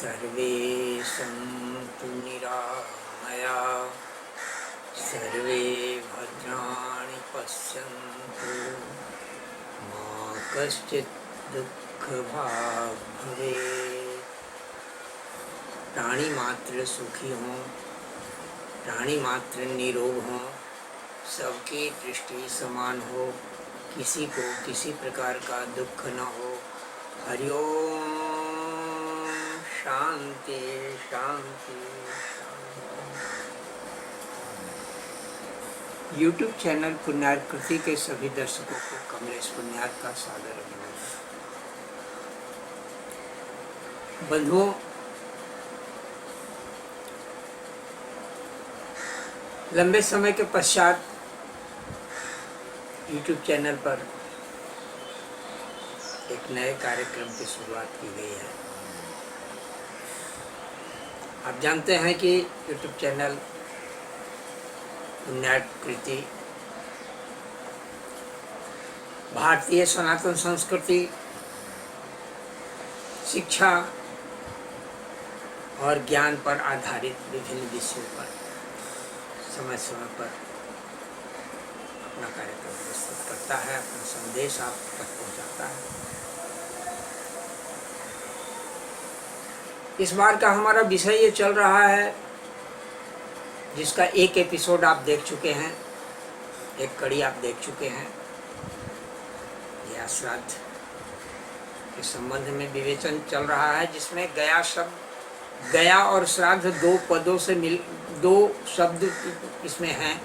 सर्वे सन्तु निरामयाः सर्वे भद्राणि पश्यन्तु मा कश्चित् दुःखभाग् भवेत्। प्राणी मात्र सुखी हों, प्राणी मात्र निरोग हों, सबकी दृष्टि समान हो, किसी को किसी प्रकार का दुख न हो। हरिओम शांति शांति शांति। यूट्यूब चैनल पुण्यार्कृति के सभी दर्शकों को कमलेश पुण्यार का सादर अभिनंदन। बंधुओं, लंबे समय के पश्चात यूट्यूब चैनल पर एक नए कार्यक्रम की शुरुआत की गई है। आप जानते हैं कि यूट्यूब चैनल पुण्यार्कृति भारतीय सनातन संस्कृति, शिक्षा और ज्ञान पर आधारित विभिन्न विषयों पर समय समय पर अपना कार्यक्रम प्रस्तुत करता है, अपना संदेश आप तक पहुंचाता है। इस बार का हमारा विषय ये चल रहा है, जिसका एक एपिसोड आप देख चुके हैं, एक कड़ी आप देख चुके हैं। यह श्राद्ध के संबंध में विवेचन चल रहा है, जिसमें गया शब्द, गया और श्राद्ध दो पदों से दो शब्द इसमें हैं,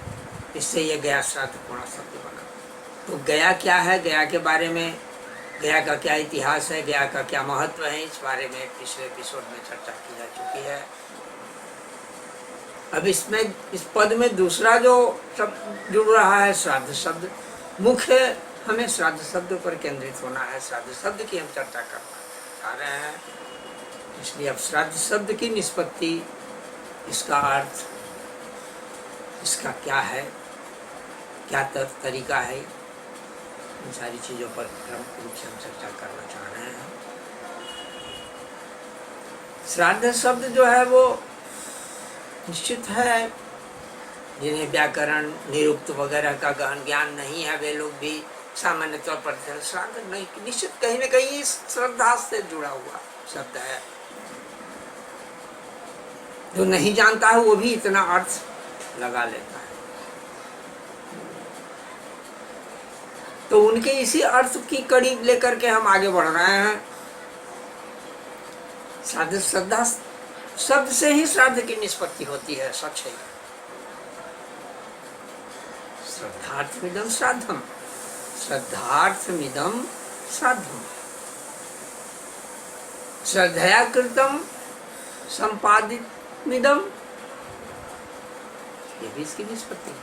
इससे यह गया श्राद्ध पूर्ण शब्द बना। तो गया क्या है, गया के बारे में, गया का क्या इतिहास है, गया का क्या महत्व है, इस बारे में पिछले एपिसोड में चर्चा की जा चुकी है। अब इसमें इस पद में दूसरा जो शब्द जुड़ रहा है, श्राद्ध शब्द। मुख्य हमें श्राद्ध शब्द पर केंद्रित होना है, श्राद्ध शब्द की हम चर्चा करना चाह रहे हैं। इसलिए अब श्राद्ध शब्द की निष्पत्ति, इसका अर्थ, इसका क्या है, क्या तरीका है, इन सारी चीज़ों पर क्रम रूप से हम चर्चा करना चाह रहे हैं। श्राद्ध शब्द जो है वो निश्चित है, जिन्हें व्याकरण, निरुक्त वगैरह का गहन ज्ञान नहीं है, वे लोग भी सामान्य तौर पर श्राद्ध नहीं, निश्चित कहीं न कहीं श्रद्धा से जुड़ा हुआ शब्द है। जो नहीं जानता है वो भी इतना अर्थ लगा लेता है। तो उनके इसी अर्थ की कड़ी लेकर के हम आगे बढ़ रहे हैं। श्राद्ध, श्रद्धा शब्द से ही श्राद्ध की निष्पत्ति होती है, सच है। श्रद्धार्थमिदं श्राद्धम, श्रद्धार्थमिदं श्राद्धम, श्रद्धया कृतं संपादितमिदं, ये भी इसकी निष्पत्ति है।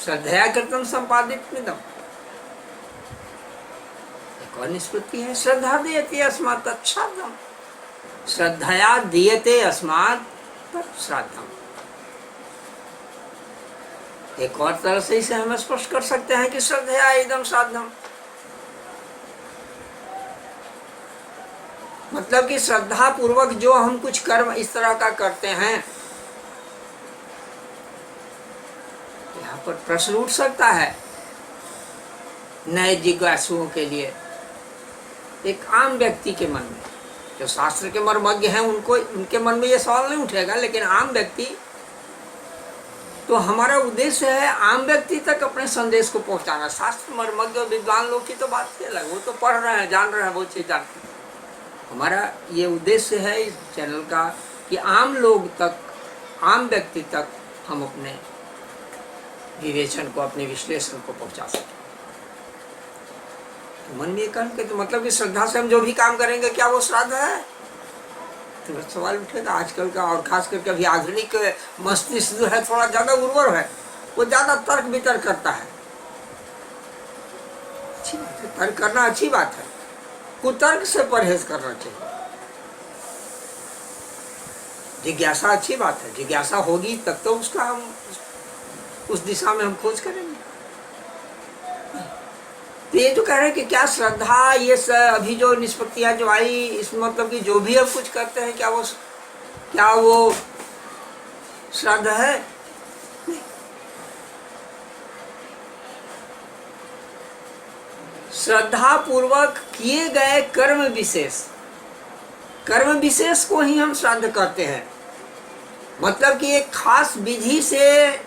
श्रद्धया कृतं संपादितमिदं एक और निष्पत्ति है। श्रद्धा दीयते अस्मात् तच्छ्राद्धम, श्रद्धया दीयते अस्मात् तच्छ्राद्धम। एक और तरह से इसे हम स्पष्ट कर सकते हैं कि श्रद्धया इदं श्राद्धम, मतलब कि श्रद्धा पूर्वक जो हम कुछ कर्म इस तरह का करते हैं। यहाँ पर प्रश्न उठ सकता है नए जिज्ञासुओं के लिए, एक आम व्यक्ति के मन में, जो शास्त्र के मर्मज्ञ हैं उनको, उनके मन में ये सवाल नहीं उठेगा, लेकिन आम व्यक्ति, तो हमारा उद्देश्य है आम व्यक्ति तक अपने संदेश को पहुंचाना। शास्त्र मर्मज्ञ और विद्वान लोग की तो बात ही अलग, वो तो पढ़ रहे हैं, जान रहे हैं, बहुत चीज जानते हैं। हमारा ये उद्देश्य है इस चैनल का कि आम लोग तक, आम व्यक्ति तक हम अपने विवेचन को, अपने विश्लेषण को पहुंचा सकें। तो मन में ये कहने के तो मतलब कि श्रद्धा से हम जो भी काम करेंगे, क्या वो श्राद्ध है? तो सवाल उठेगा आजकल का, और खास करके अभी आधुनिक मस्तिष्क जो है थोड़ा ज्यादा उर्वर है, वो ज्यादा तर्क वितर्क करता है। अच्छी बात है, तर्क करना अच्छी बात है, कुतर्क से परहेज करना चाहिए। जिज्ञासा अच्छी बात है, जिज्ञासा होगी तब तो उसका हम उस दिशा में हम खोज करेंगे। तो ये जो कह रहे हैं कि क्या श्रद्धा, ये अभी जो निष्पत्तियां जो आई, इस मतलब कि जो भी हम कुछ करते हैं, क्या वो क्या वो श्राद्ध है? नहीं। श्रद्धा पूर्वक किए गए कर्म विशेष को ही हम श्राद्ध कहते हैं। मतलब कि एक खास विधि से,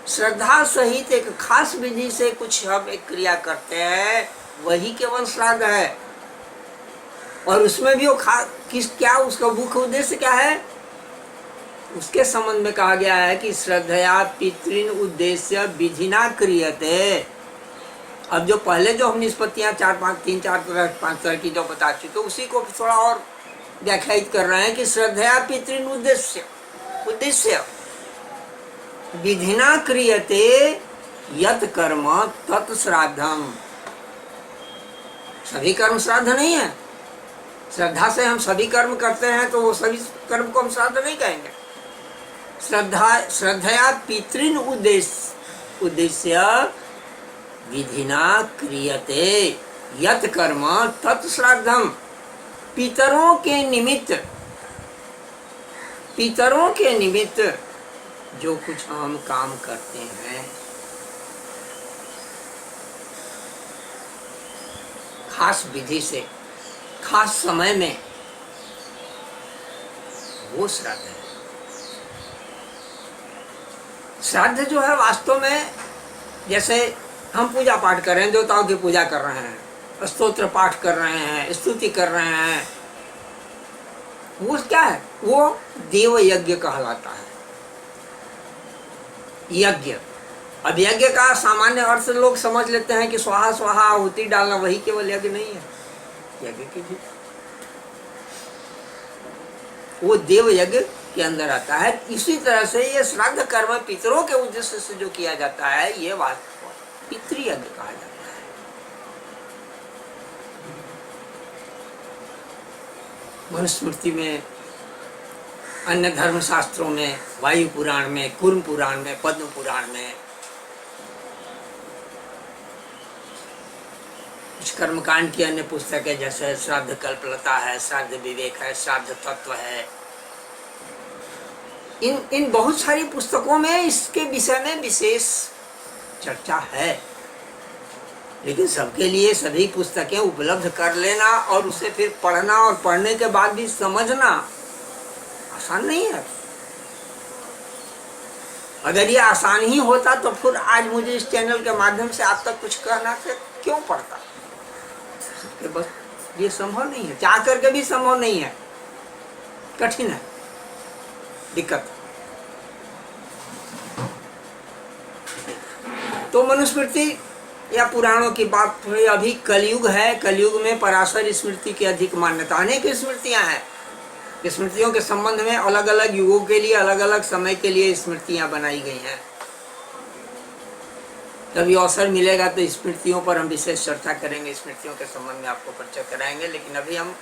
श्रद्धा सहित एक खास विधि से कुछ हम एक क्रिया करते हैं, वही केवल श्राद्ध है। और उसमें भी वो क्या उसका मुख्य उद्देश्य क्या है, उसके संबंध में कहा गया है कि श्रद्धया पितृन उद्देश्य विधिना क्रियते। अब जो पहले जो हम निष्पत्तियां 5 तरह की जो बता चुके, उसी को थोड़ा और व्याख्यायित कर रहे हैं कि श्रद्धया पितृन उद्देश्य विधिना क्रियते यत कर्म तत् श्राद्धम। सभी कर्म श्राद्ध नहीं है। श्रद्धा से हम सभी कर्म करते हैं तो वो सभी कर्म को हम श्राद्ध नहीं कहेंगे। श्रद्धया पितृन उद्देश्य विधिना क्रियते यत कर्म तत् श्राद्धम। पितरों के निमित्त जो कुछ हम काम करते हैं खास विधि से, खास समय में, वो श्राद्ध है। श्राद्ध जो है वास्तव में, जैसे हम पूजा पाठ कर रहे हैं, देवताओं की पूजा कर रहे हैं, स्तोत्र पाठ कर रहे हैं, स्तुति कर रहे हैं, वो क्या है? वो देव यज्ञ कहलाता है। यज्ञ, अब यज्ञ का सामान्य अर्थ लोग समझ लेते हैं कि स्वाहा स्वाहा आहुति डालना, वही केवल यज्ञ नहीं है। यज्ञ की भी वो देव यज्ञ के अंदर आता है। इसी तरह से ये श्राद्ध कर्म पितरों के उद्देश्य से जो किया जाता है, ये वास्तव पितृ यज्ञ कहा जाता है। मनुस्मृति में, अन्य धर्म शास्त्रों में, वायु पुराण में, कूर्म पुराण में, पद्म पुराण में कुछ कर्मकांड की अन्य पुस्तकें जैसे श्राद्ध कल्पलता है, श्राद्ध विवेक है, श्राद्ध तत्व है, इन बहुत सारी पुस्तकों में इसके विषय में विशेष चर्चा है। लेकिन सबके लिए सभी पुस्तकें उपलब्ध कर लेना और उसे फिर पढ़ना और पढ़ने के बाद भी समझना आसान नहीं है। अगर ये आसान ही होता तो फिर आज मुझे इस चैनल के माध्यम से आप तक कुछ कहना फिर क्यों पड़ता? बस ये संभव नहीं है, चाह करके भी संभव नहीं है, कठिन है, दिक्कत। तो मनुस्मृति या पुराणों की बात हुई। अभी कलयुग है, कलयुग में पराशर स्मृति की अधिक मान्यता। अनेक स्मृतियां हैं, स्मृतियों के संबंध में अलग अलग युगों के लिए, अलग अलग समय के लिए स्मृतियां बनाई गई हैं। कभी अवसर मिलेगा तो स्मृतियों पर हम विशेष चर्चा करेंगे, स्मृतियों के संबंध में आपको परिचय कराएंगे। लेकिन अभी हम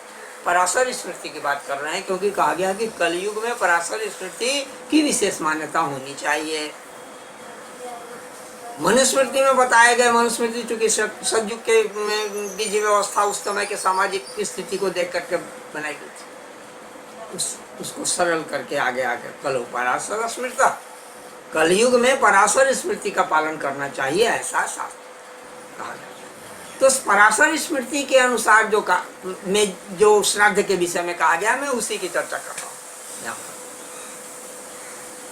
पराशर स्मृति की बात कर रहे हैं, क्योंकि कहा गया कि कलयुग में पराशर स्मृति की विशेष मान्यता होनी चाहिए। मनुस्मृति में बताए गए, मनुस्मृति चूंकि सतयुग के विधि व्यवस्था उस समय के सामाजिक स्थिति को देख करके बनाई गई थी, उसको सरल करके आगे कलो पराशर स्मृति, कलयुग में पराशर स्मृति का पालन करना चाहिए, ऐसा शास्त्र कहा गया। तो पराशर स्मृति के अनुसार जो श्राद्ध के विषय में कहा गया, मैं उसी की चर्चा कर रहा हूँ यहाँ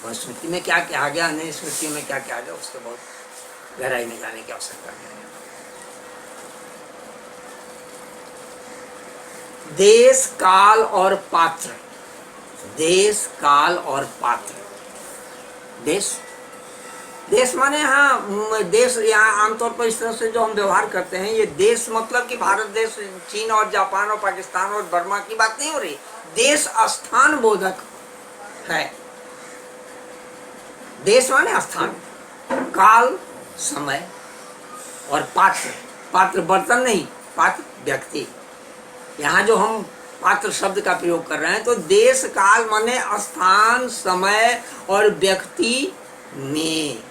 पर। स्मृति में क्या कहा गया, अन्य स्मृतियों में क्या कहा गया, उसके बहुत गहराई में जाने की आवश्यकता है। देश काल और पात्र, देश काल और पात्र। देश माने, हाँ, देश यहाँ आमतौर पर इस तरह से जो हम व्यवहार करते हैं, ये देश मतलब कि भारत देश, चीन और जापान और पाकिस्तान और बर्मा की बात नहीं हो रही। देश स्थान बोधक है। देश माने स्थान, काल समय, और पात्र बर्तन नहीं, पात्र व्यक्ति। यहाँ जो हम पात्र शब्द का प्रयोग कर रहे हैं, तो देश काल माने स्थान, समय और व्यक्ति में,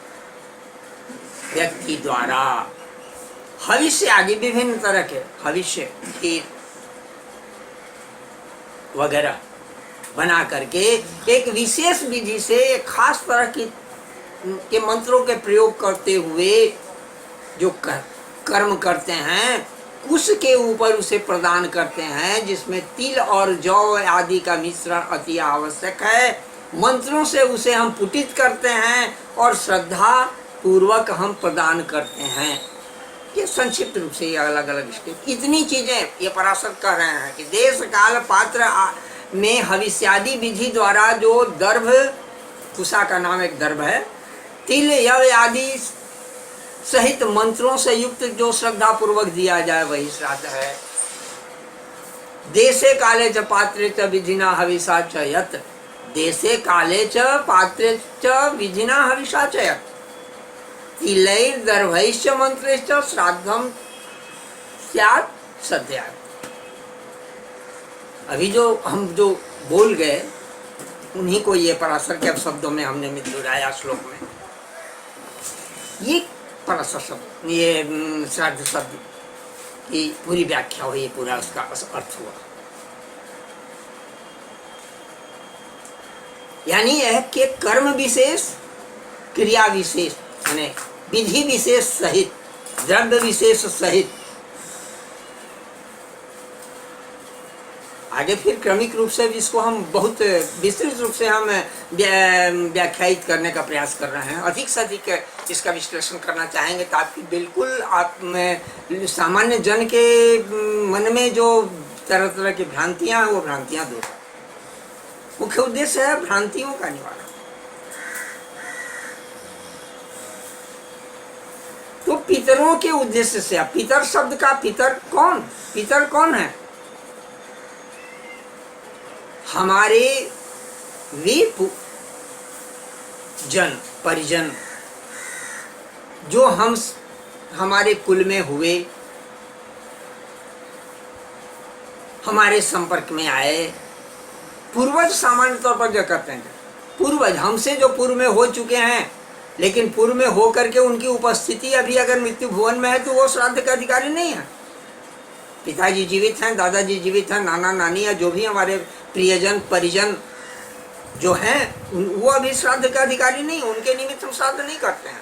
व्यक्ति द्वारा हविष्य आदि विभिन्न तरह के हविष्य, खीर वगैरह बना करके एक विशेष विधि से एक खास तरह की के मंत्रों के प्रयोग करते हुए जो कर्म करते हैं उसके ऊपर उसे प्रदान करते हैं, जिसमें तिल और जौ आदि का मिश्रण अति आवश्यक है। मंत्रों से उसे हम पुटित करते हैं और श्रद्धा पूर्वक हम प्रदान करते हैं। ये संक्षिप्त रूप से ये अलग अलग स्टेप, इतनी चीजें ये पराशर कह रहे हैं कि देश काल पात्र में हविष्यादि विधि द्वारा जो दर्भ, कुशा का नाम एक दर्भ है, तिल यव आदि सहित मंत्रों से युक्त जो श्रद्धा पूर्वक दिया जाए वही श्राद्ध है। देशे काले च पात्रे च विधिना हविषा च यत्, देशे काले च पात्रे च विधिना हविषा च यत्, तिलैर् दर्भैश्च मंत्रैश्च श्राद्धम स्यात् सद्यात्। अभी जो हम जो बोल गए उन्हीं को ये पराशर के शब्दों में हमने मिलाया श्लोक में। ये पराशर शब्द, ये श्राद्ध शब्द की पूरी व्याख्या हुई, पूरा उसका अर्थ हुआ। यानी यह कि कर्म विशेष, क्रिया विशेष, यानी विधि विशेष सहित, द्रव्य विशेष सहित, आगे फिर क्रमिक रूप से इसको हम बहुत विस्तृत रूप से हम व्याख्यायित करने का प्रयास कर रहे हैं। अधिक से अधिक इसका विश्लेषण करना चाहेंगे ताकि बिल्कुल आप में सामान्य जन के मन में जो तरह तरह की भ्रांतियां हैं वो भ्रांतियां दूर हो। मुख्य उद्देश्य है भ्रांतियों का निवारण। तो पितरों के उद्देश्य से, पितर शब्द का पितर कौन है? हमारे वे जन परिजन जो हमारे कुल में हुए, हमारे संपर्क में आए, पूर्वज सामान्य तौर पर जो करते हैं, पूर्वज हमसे जो पूर्व में हो चुके हैं, लेकिन पूर्व में हो करके उनकी उपस्थिति अभी अगर मृत्यु भुवन में है तो वो श्राद्ध के अधिकारी नहीं है। पिताजी जीवित हैं, दादाजी जीवित हैं, नाना नानी या जो भी हमारे प्रियजन परिजन जो हैं वो अभी श्राद्ध के अधिकारी नहीं, उनके निमित्त हम श्राद्ध नहीं करते हैं।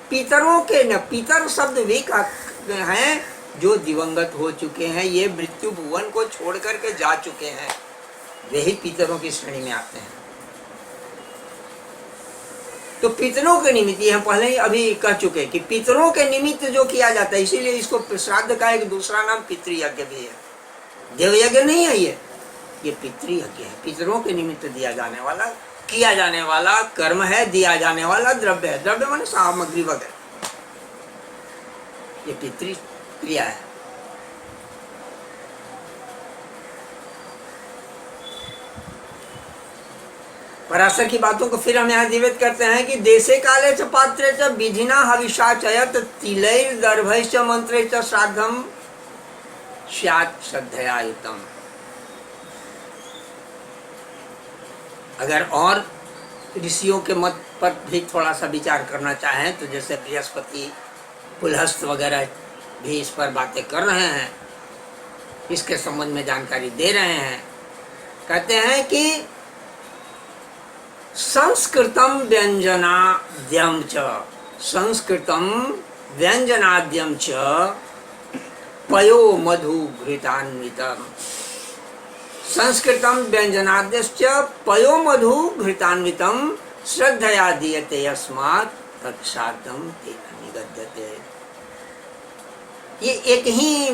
पितरों के न, पितर शब्द वे हैं जो दिवंगत हो चुके हैं, ये मृत्यु भुवन को छोड़ करके जा चुके हैं, वही पितरों की श्रेणी में आते हैं। तो पितरों के निमित्त, हम पहले ही अभी कह चुके कि पितरों के निमित्त जो किया जाता है, इसीलिए इसको श्राद्ध का एक दूसरा नाम पितृयज्ञ भी है। देवयज्ञ नहीं है ये पितृयज्ञ है। पितरों के निमित्त दिया जाने वाला, किया जाने वाला कर्म है, दिया जाने वाला द्रव्य है। द्रव्य माने सामग्री वगैरह, ये पितृ क्रिया है। पराशर की बातों को फिर हम यहाँ जीवित करते हैं कि देशे काले च पात्रे च विधिना हविषा चयत तिलैर् दर्भैश्च मंत्रैश्च श्राद्धम स्यात् श्रद्धयायुतम्। अगर और ऋषियों के मत पर भी थोड़ा सा विचार करना चाहें तो जैसे बृहस्पति, पुलहस्त वगैरह भी इस पर बातें कर रहे हैं, इसके संबंध में जानकारी दे रहे हैं। कहते हैं कि संस्कृतम व्यंजनाद्यम च पयो मधु घृतान्वितम। संस्कृतम व्यंजनाद्यश्च पयो मधु घृतान्वितम श्रद्धया दीयते यस्मात् तत्सार्थम तेन निगद्यते। ये एक ही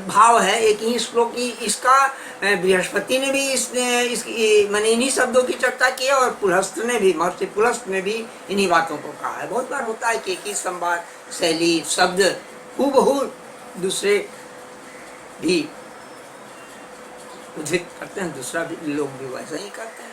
भाव है, एक ही श्लोक की। इसका बृहस्पति ने भी इसकी माने इन्हीं शब्दों की चर्चा की है और पुलहस्त ने भी, महर्षि पुलहस्त ने भी इन्हीं बातों को कहा है। बहुत बार होता है कि एक ही संवाद शैली शब्द हूबहू दूसरे भी उद्धृत करते हैं, दूसरा भी लोग भी वैसा ही करते हैं।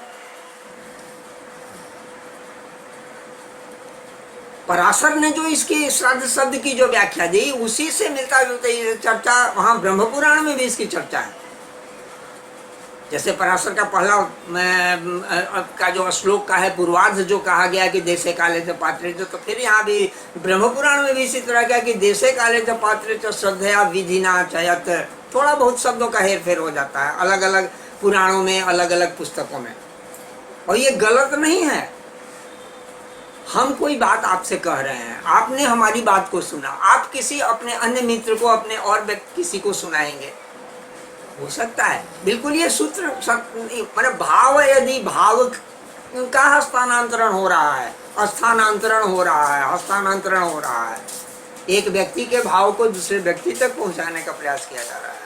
पराशर ने जो इसकी श्राद्ध शब्द की जो व्याख्या दी उसी से मिलता जुलता ये चर्चा वहां ब्रह्म पुराण में भी इसकी चर्चा है। जैसे पराशर का पहला का जो श्लोक का है पूर्वार्ध जो कहा गया कि देशे काले च पात्रे च, तो फिर यहाँ भी ब्रह्म पुराण में भी इसी तरह क्या कि देशे काले च पात्रे च श्रद्धया विधिना चयत। थोड़ा बहुत शब्दों का हेर फेर हो जाता है, अलग अलग पुराणों में, अलग अलग पुस्तकों में। और ये गलत नहीं है। हम कोई बात आपसे कह रहे हैं, आपने हमारी बात को सुना, आप किसी अपने अन्य मित्र को, अपने और किसी को सुनाएंगे, हो सकता है। बिल्कुल ये सूत्र मतलब भाव, यदि भाव का हस्तांतरण हो रहा है, स्थानांतरण हो रहा है, हस्तांतरण हो रहा है, एक व्यक्ति के भाव को दूसरे व्यक्ति तक पहुंचाने का प्रयास किया जा रहा है,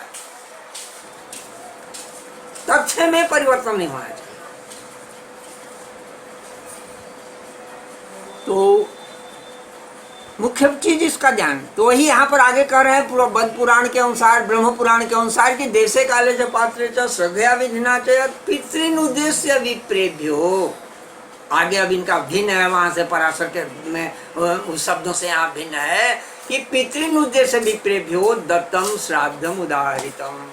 तथ्य में परिवर्तन नहीं होना चाहिए। तो मुख्य चीज इसका ध्यान, तो वही यहाँ पर आगे कह रहे हैं बद्ध पुराण के अनुसार, ब्रह्म पुराण के अनुसार कि देशे काले च पात्रे च श्रद्धया विधिना च पितृन उद्देश्य विप्रेभ्यो। आगे अब इनका भिन्न है, वहां से पराशर के में उस शब्दों से यहाँ भिन्न है कि पितृन उद्देश्य विप्रेभ्यो दत्तम श्राद्धम उदाहरितम।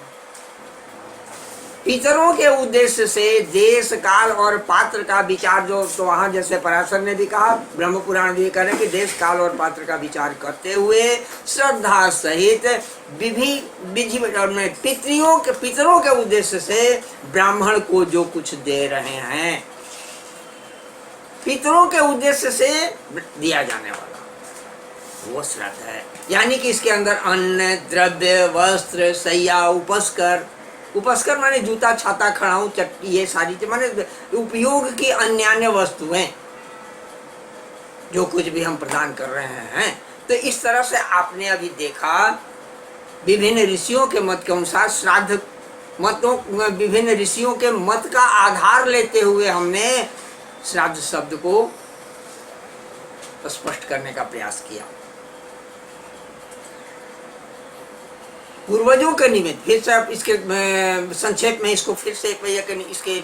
पितरों के उद्देश्य से देश काल और पात्र का विचार, जो तो वहां जैसे पराशर ने भी कहा, ब्रह्म पुराण भी करें कि देश काल और पात्र का विचार करते हुए श्रद्धा सहित पितरों के उद्देश्य से ब्राह्मण को जो कुछ दे रहे हैं, पितरों के उद्देश्य से दिया जाने वाला वो श्राद्ध है। यानी कि इसके अंदर अन्न, द्रव्य, वस्त्र, शैया, उपस्कर, उपस्कर माने जूता, छाता, खड़ाऊ, चट्टी, ये सारी चीज माने उपयोग की अन्य वस्तुएं, जो कुछ भी हम प्रदान कर रहे हैं। तो इस तरह से आपने अभी देखा विभिन्न ऋषियों के मत के अनुसार श्राद्ध मतों, विभिन्न ऋषियों के मत का आधार लेते हुए हमने श्राद्ध शब्द को स्पष्ट करने का प्रयास किया। पूर्वजों के निमित्त फिर से आप इसके संक्षेप में इसको फिर से इसके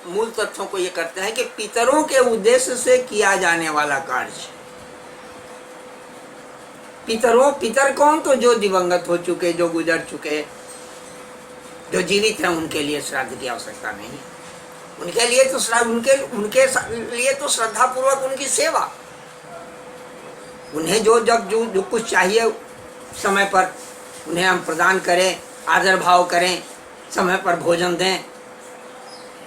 मूल तथ्यों को ये करते हैं कि पितरों के उद्देश्य से किया जाने वाला कार्य। पितर कौन? तो जो दिवंगत हो चुके, जो गुजर चुके, जो जीवित हैं, उनके लिए श्राद्ध की आवश्यकता नहीं है। उनके लिए तो श्राद्ध, उनके लिए तो श्रद्धा पूर्वक उनकी सेवा, उन्हें जो कुछ चाहिए समय पर उन्हें हम प्रदान करें, आदर भाव करें, समय पर भोजन दें,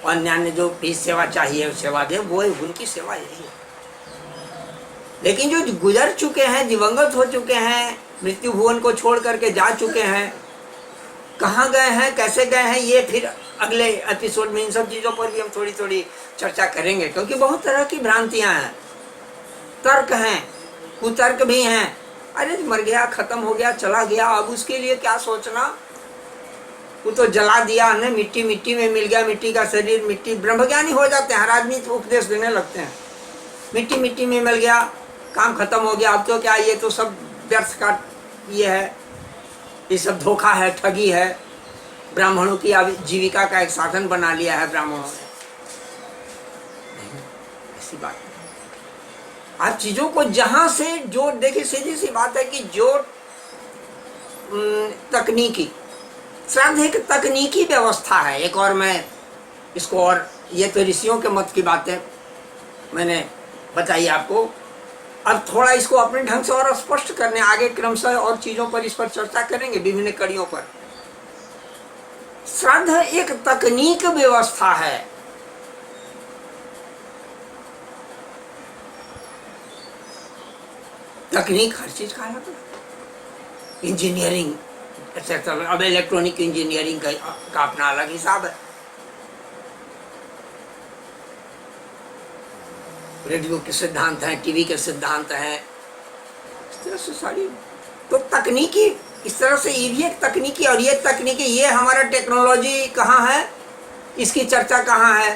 और अन्य जो भी सेवा चाहिए सेवा दें, वो उनकी सेवा यही है। लेकिन जो गुजर चुके हैं, दिवंगत हो चुके हैं, मृत्यु भुवन को छोड़ करके जा चुके हैं, कहाँ गए हैं, कैसे गए हैं, ये फिर अगले एपिसोड में इन सब चीज़ों पर भी हम थोड़ी थोड़ी चर्चा करेंगे, क्योंकि बहुत तरह की भ्रांतियाँ हैं, तर्क हैं, कुतर्क भी हैं। अरे मर गया, खत्म हो गया, चला गया, अब उसके लिए क्या सोचना, वो तो जला दिया ने, मिट्टी मिट्टी में मिल गया, मिट्टी का शरीर, मिट्टी, ब्रह्मज्ञानी हो जाते हैं, हर आदमी तो उपदेश देने लगते हैं, मिट्टी मिट्टी में मिल गया, काम खत्म हो गया, अब तो क्या, ये तो सब व्यर्थ का ये है, ये सब धोखा है, ठगी है, ब्राह्मणों की जीविका का एक साधन बना लिया है ब्राह्मणों ने। ऐसी बात नहीं। आप चीजों को जहां से जो देखिए, सीधी सी बात है कि जो तकनीकी श्राद्ध एक तकनीकी व्यवस्था है। एक और मैं इसको, और ये तो ऋषियों के मत की बातें मैंने बताई आपको, अब थोड़ा इसको अपने ढंग से और स्पष्ट करने, आगे क्रमशः और चीजों पर इस पर चर्चा करेंगे, विभिन्न कड़ियों पर। श्राद्ध एक तकनीक व्यवस्था है। तकनीक हर चीज का अलग है, इंजीनियरिंग एक्सेट्रा। अब इलेक्ट्रॉनिक इंजीनियरिंग का अपना अलग हिसाब है, रेडियो के सिद्धांत हैं, टीवी के सिद्धांत हैं, इस तरह से सारी तो तकनीकी, इस तरह से ये भी एक तकनीकी, और ये तकनीकी, ये हमारा टेक्नोलॉजी कहाँ है, इसकी चर्चा कहाँ है?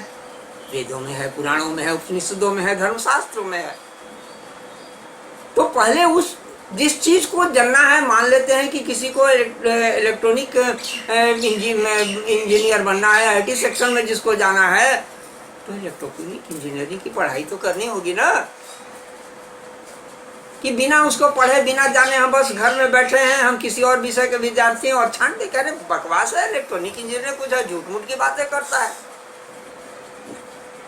वेदों में है, पुराणों में है, उपनिषदों में है, धर्मशास्त्रों में है। तो पहले उस जिस चीज को जानना है, मान लेते हैं कि किसी को इलेक्ट्रॉनिक इंजीनियर बनना है, आईटी सेक्शन में जिसको जाना है, तो इलेक्ट्रॉनिक इंजीनियरिंग की पढ़ाई तो करनी होगी ना, कि बिना उसको पढ़े, बिना जाने हम बस घर में बैठे हैं, हम किसी और विषय के विद्यार्थी हैं और छान दे, कह रहे बकवास है, इलेक्ट्रॉनिक इंजीनियर कुछ है, झूठ मूठ की बातें करता है।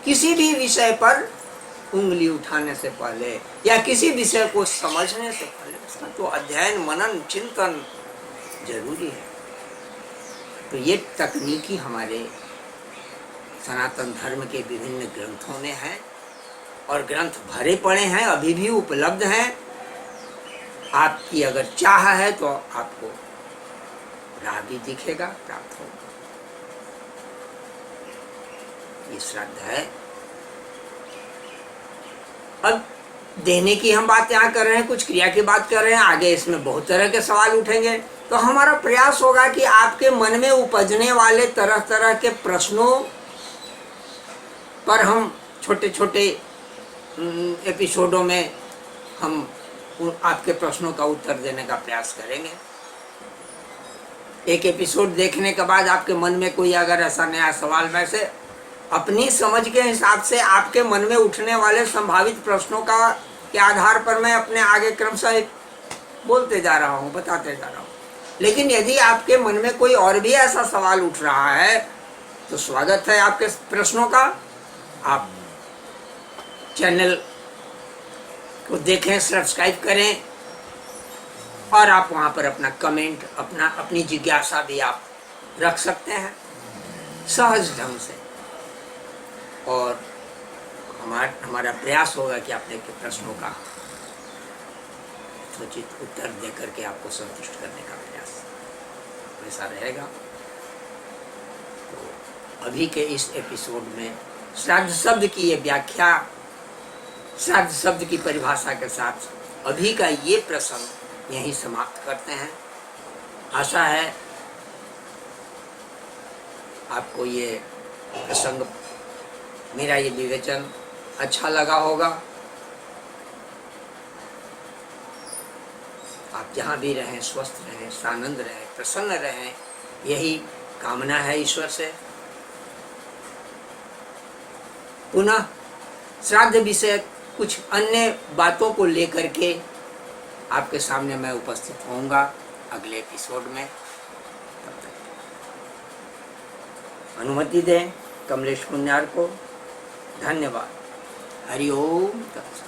किसी भी विषय पर उंगली उठाने से पहले या किसी विषय को समझने से पहले उसका तो अध्ययन, मनन, चिंतन जरूरी है। तो ये तकनीकी हमारे सनातन धर्म के विभिन्न ग्रंथों में है और ग्रंथ भरे पड़े हैं, अभी भी उपलब्ध हैं। आपकी अगर चाह है तो आपको राह भी दिखेगा, प्राप्त होगा। ये श्राद्ध है। अब देने की हम बात यहाँ कर रहे हैं, कुछ क्रिया की बात कर रहे हैं, आगे इसमें बहुत तरह के सवाल उठेंगे। तो हमारा प्रयास होगा कि आपके मन में उपजने वाले तरह तरह के प्रश्नों पर हम छोटे छोटे एपिसोडों में हम आपके प्रश्नों का उत्तर देने का प्रयास करेंगे। एक एपिसोड देखने के बाद आपके मन में कोई अगर ऐसा नया सवाल, वैसे अपनी समझ के हिसाब से आपके मन में उठने वाले संभावित प्रश्नों का के आधार पर मैं अपने आगे क्रमशः बोलते जा रहा हूँ, बताते जा रहा हूँ। लेकिन यदि आपके मन में कोई और भी ऐसा सवाल उठ रहा है तो स्वागत है आपके प्रश्नों का। आप चैनल को देखें, सब्सक्राइब करें और आप वहाँ पर अपना कमेंट, अपनी जिज्ञासा भी आप रख सकते हैं सहज ढंग से। और हमारा प्रयास होगा कि अपने के प्रश्नों का उचित उत्तर देकर के आपको संतुष्ट करने का प्रयास वैसा रहेगा। तो अभी के इस एपिसोड में श्राद्ध शब्द की ये व्याख्या, श्राद्ध शब्द की परिभाषा के साथ अभी का ये प्रसंग यहीं समाप्त करते हैं। आशा है आपको ये प्रसंग, मेरा ये विवेचन अच्छा लगा होगा। आप जहाँ भी रहें स्वस्थ रहें, सानंद रहें, प्रसन्न रहें, यही कामना है ईश्वर से। पुनः श्राद्ध विषय कुछ अन्य बातों को लेकर के आपके सामने मैं उपस्थित होऊंगा अगले एपिसोड में। तब तक अनुमति दें कमलेश पुण्यार को। धन्यवाद। हरि ओम तत्सत।